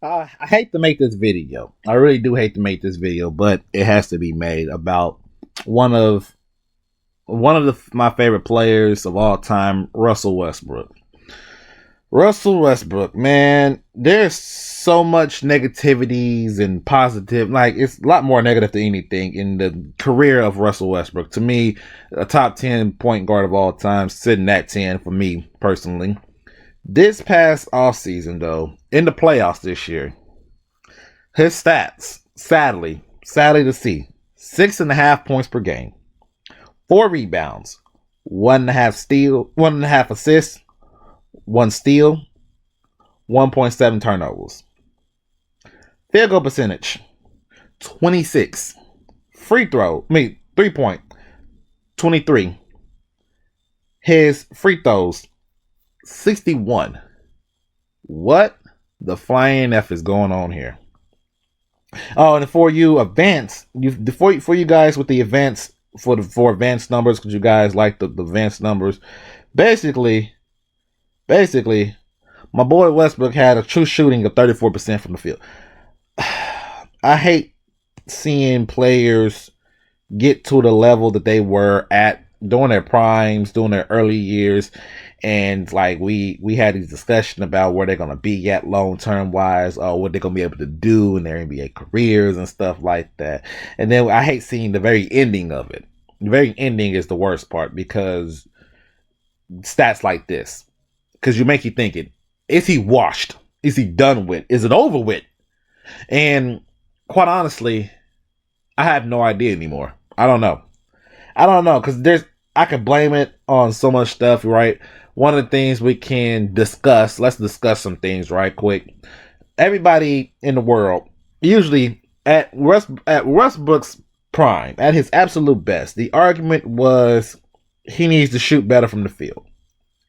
I hate to make this video. I really do hate to make this video, but it has to be made about one of my favorite players of all time, Russell Westbrook. Russell Westbrook, man, there's so much negativities and positive. Like, it's a lot more negative than anything in the career of Russell Westbrook. To me, a top 10 point guard of all time, sitting at 10 for me personally. This past offseason, though, in the playoffs this year, his stats, sadly to see, 6.5 points per game, 4 rebounds, 1.5 assists, 1 steal, 1.7 turnovers. Field goal percentage, 26. 3-point, 23. His free throws, 61. What the flying F is going on here? Oh, and for you for you guys with the advanced for advanced numbers, because you guys like the advanced numbers. Basically, my boy Westbrook had a true shooting of 34% from the field. I hate seeing players get to the level that they were at during their primes, during their early years, and like we had these discussions about where they're gonna be at long term wise, or what they're gonna be able to do in their NBA careers and stuff like that. And then I hate seeing the very ending of it. The very ending is the worst part, because stats like this, because you make you thinking, is he washed? Is he done with? Is it over with? And quite honestly, I have no idea anymore. I don't know, because I can blame it on so much stuff, right? One of the things we can discuss, let's discuss some things right quick. Everybody in the world, usually at Westbrook's prime, at his absolute best, the argument was he needs to shoot better from the field.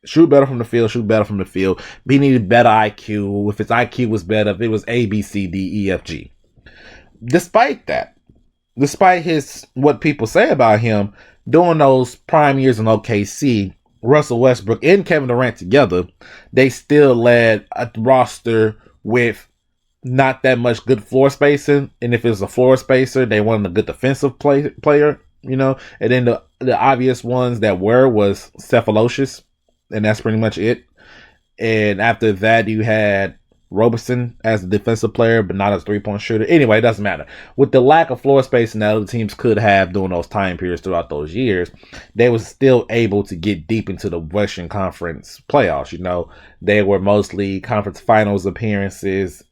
Shoot better from the field. He needed better IQ. If his IQ was better, if it was A, B, C, D, E, F, G. Despite what people say about him, during those prime years in OKC, Russell Westbrook and Kevin Durant together, they still led a roster with not that much good floor spacing. And if it was a floor spacer, they wanted a good defensive player, you know. And then the obvious ones that was Cephalosius, and that's pretty much it. And after that, you had Roberson as a defensive player, but not as a 3-point shooter. Anyway, it doesn't matter. With the lack of floor spacing that other teams could have during those time periods throughout those years, they were still able to get deep into the Western Conference playoffs. You know, they were mostly conference finals appearances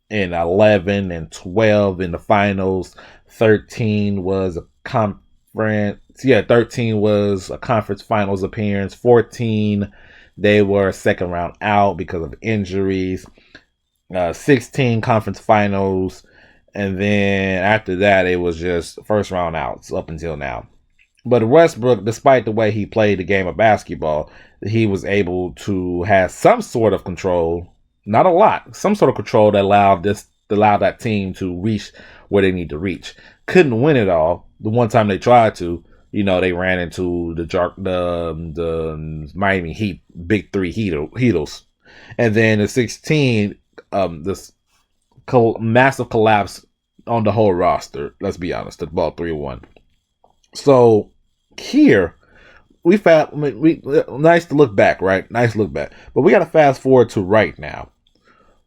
in 11 and 12 in the finals. 13 was a conference. Yeah, 13 was a conference finals appearance. 14, they were second round out because of injuries. 16 conference finals, and then after that it was just first round outs up until now. But Westbrook, despite the way he played the game of basketball, he was able to have some sort of control, not a lot, some sort of control that allowed that team to reach where they need to reach. Couldn't win it all. The one time they tried to, you know, they ran into the Miami Heat, big three Heatles, and then the 16. This massive collapse on the whole roster. Let's be honest, the ball 3-1. So here nice to look back, right? Nice look back, but we got to fast forward to right now.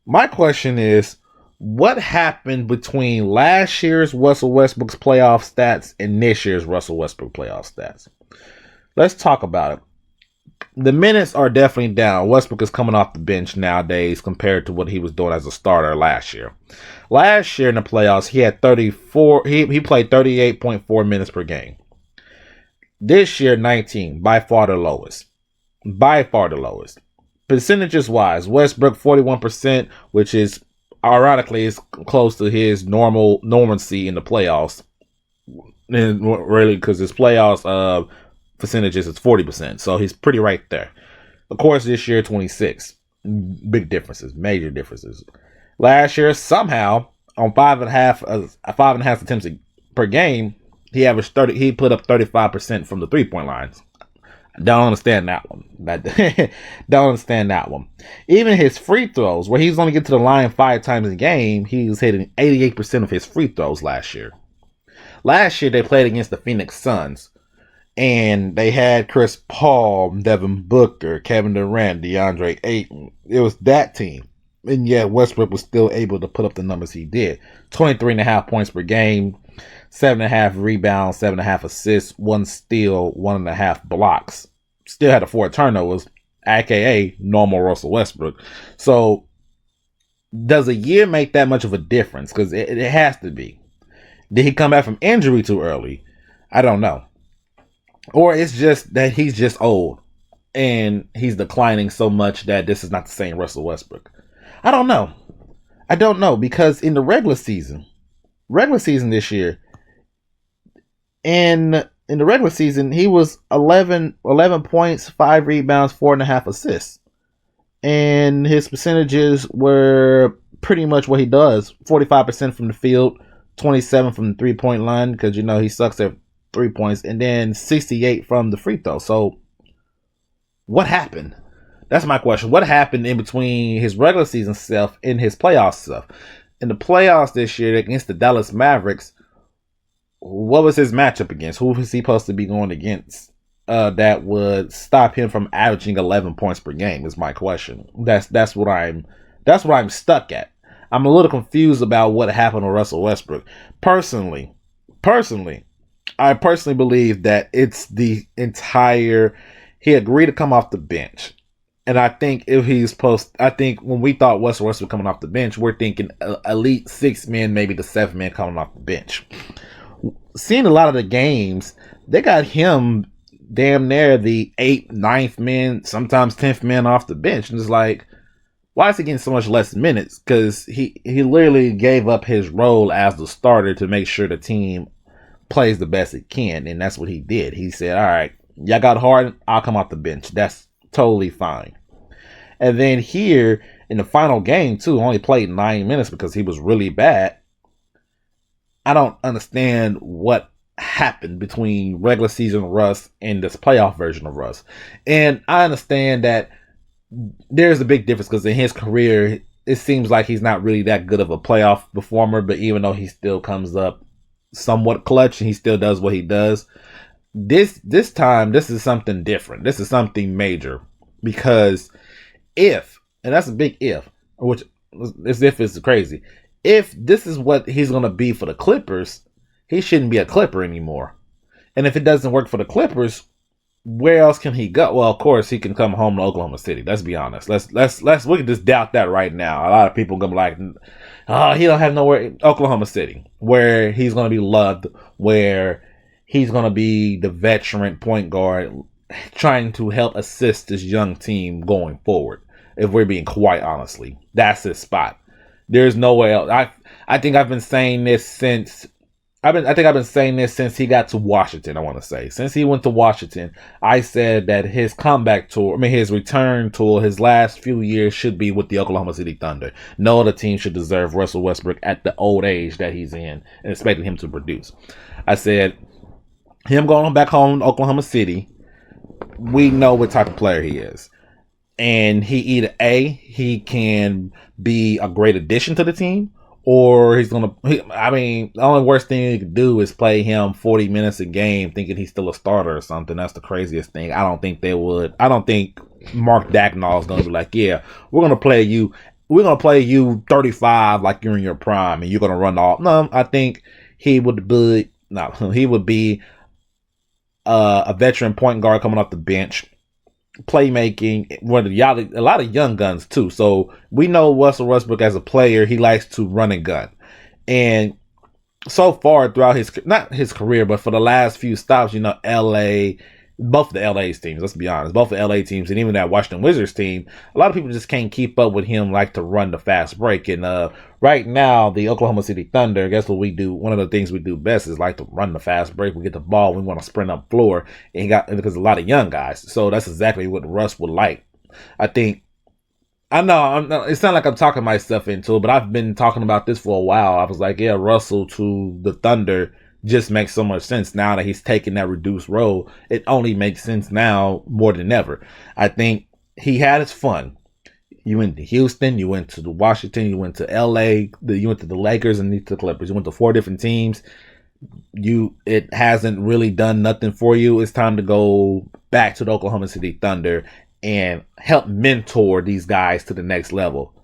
My question is, what happened between last year's Russell Westbrook's playoff stats and this year's Russell Westbrook playoff stats? Let's talk about it. The minutes are definitely down. Westbrook is coming off the bench nowadays compared to what he was doing as a starter last year. Last year in the playoffs, he had 34. He played 38.4 minutes per game. This year, 19, by far the lowest. Percentages wise, Westbrook 41%, which is ironically is close to his normalcy in the playoffs. And really, because his playoffs percentages is 40%, so he's pretty right there. Of course, this year 26, big differences, major differences. Last year, somehow on 5.5 attempts per game, he averaged 30. He put up 35% from the 3-point lines. Don't understand that one. Don't understand that one. Even his free throws, where he's only get to the line 5 times a game, he was hitting 88% of his free throws last year. Last year they played against the Phoenix Suns, and they had Chris Paul, Devin Booker, Kevin Durant, DeAndre Ayton. It was that team. And yet Westbrook was still able to put up the numbers he did. 23.5 points per game, 7.5 rebounds, 7.5 assists, 1 steal, 1.5 blocks. Still had 4 turnovers, aka normal Russell Westbrook. So does a year make that much of a difference? Because it has to be. Did he come back from injury too early? I don't know. Or it's just that he's just old and he's declining so much that this is not the same Russell Westbrook. I don't know. I don't know, because in the regular season this year, in the regular season, he was 11 points, 5 rebounds, 4.5 assists. And his percentages were pretty much what he does. 45% from the field, 27 from the 3-point line, because he sucks at 3 points, and then 68 from the free throw. So what happened? That's my question. What happened in between his regular season stuff and his playoff stuff? In the playoffs this year against the Dallas Mavericks, what was his matchup against? Who was he supposed to be going against that would stop him from averaging 11 points per game? Is my question. That's what I'm stuck at. I'm a little confused about what happened to Russell Westbrook. Personally, I personally believe that it's the entire. He agreed to come off the bench. And I think when we thought Russell Westbrook coming off the bench, we're thinking elite 6 men, maybe the 7 men coming off the bench. Seeing a lot of the games, they got him damn near the 8th, 9th man, sometimes 10th man off the bench. And it's like, why is he getting so much less minutes? Because he literally gave up his role as the starter to make sure the team plays the best it can. And that's what he did. He said, all right, y'all got hard, I'll come off the bench. That's totally fine. And then here in the final game too, only played 9 minutes because he was really bad. I don't understand what happened between regular season Russ and this playoff version of Russ. And I understand that there's a big difference because in his career, it seems like he's not really that good of a playoff performer, but even though he still comes up somewhat clutch and he still does what he does, this time, this is something different. This is something major, because and that's a big if, which this if is crazy. If this is what he's going to be for the Clippers, he shouldn't be a Clipper anymore. And if it doesn't work for the Clippers, where else can he go? Well, of course, he can come home to Oklahoma City. Let's be honest. We can just doubt that right now. A lot of people gonna be like, oh, he don't have nowhere. Oklahoma City, where he's gonna be loved, where he's gonna be the veteran point guard, trying to help assist this young team going forward. If we're being quite honestly, that's his spot. There's no way else. I think I've been saying this since. I've been saying this since he got to Washington. I want to say since he went to Washington, I said that his comeback tour, his return tour, his last few years should be with the Oklahoma City Thunder. No other team should deserve Russell Westbrook at the old age that he's in and expecting him to produce. I said him going back home to Oklahoma City, we know what type of player he is. And he can be a great addition to the team, or the only worst thing he could do is play him 40 minutes a game thinking he's still a starter or something. That's the craziest thing. I don't think they would. I don't think Mark Dagnall is going to be like, yeah, we're going to play you 35 like you're in your prime and you're going to run all. No, I think he would be a veteran point guard coming off the bench, playmaking, a lot of young guns too. So we know Russell Westbrook as a player, he likes to run and gun. And so far throughout not his career, but for the last few stops, LA, both of the LA teams, let's be honest, both of the LA teams and even that Washington Wizards team, a lot of people just can't keep up with him, like to run the fast break. And right now, the Oklahoma City Thunder, guess what we do? One of the things we do best is like to run the fast break. We get the ball, we want to sprint up floor, and because a lot of young guys. So that's exactly what Russ would like. I know it's not like I'm talking myself into it, but I've been talking about this for a while. I was like, yeah, Russell to the Thunder just makes so much sense now that he's taking that reduced role. It only makes sense now more than ever. I think he had his fun. You went to Houston, you went to Washington, you went to LA, you went to the Lakers and the Clippers. You went to 4 different teams. It hasn't really done nothing for you. It's time to go back to the Oklahoma City Thunder and help mentor these guys to the next level.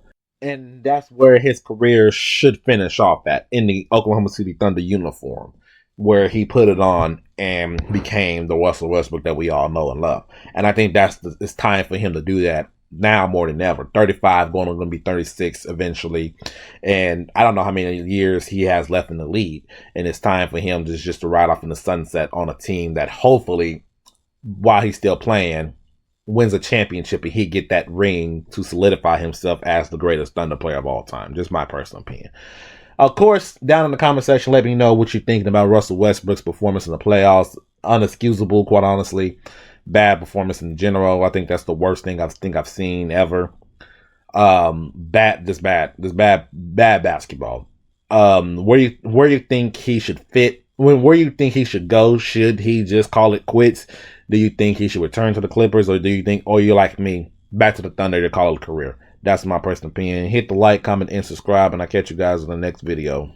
And that's where his career should finish off at, in the Oklahoma City Thunder uniform, where he put it on and became the Russell Westbrook that we all know and love. And I think it's time for him to do that now more than ever. 35, going to be 36 eventually. And I don't know how many years he has left in the league. And it's time for him just to ride off in the sunset on a team that hopefully, while he's still playing, wins a championship and he get that ring to solidify himself as the greatest Thunder player of all time. Just my personal opinion. Of course, down in the comment section, let me know what you're thinking about Russell Westbrook's performance in the playoffs. Unexcusable, quite honestly. Bad performance in general. I think that's the worst thing I've seen ever. Bad basketball. Where you think he should fit? Where you think he should go? Should he just call it quits? Do you think he should return to the Clippers, or do you think, or you like me, back to the Thunder to call it a career? That's my personal opinion. Hit the like, comment, and subscribe, and I'll catch you guys in the next video.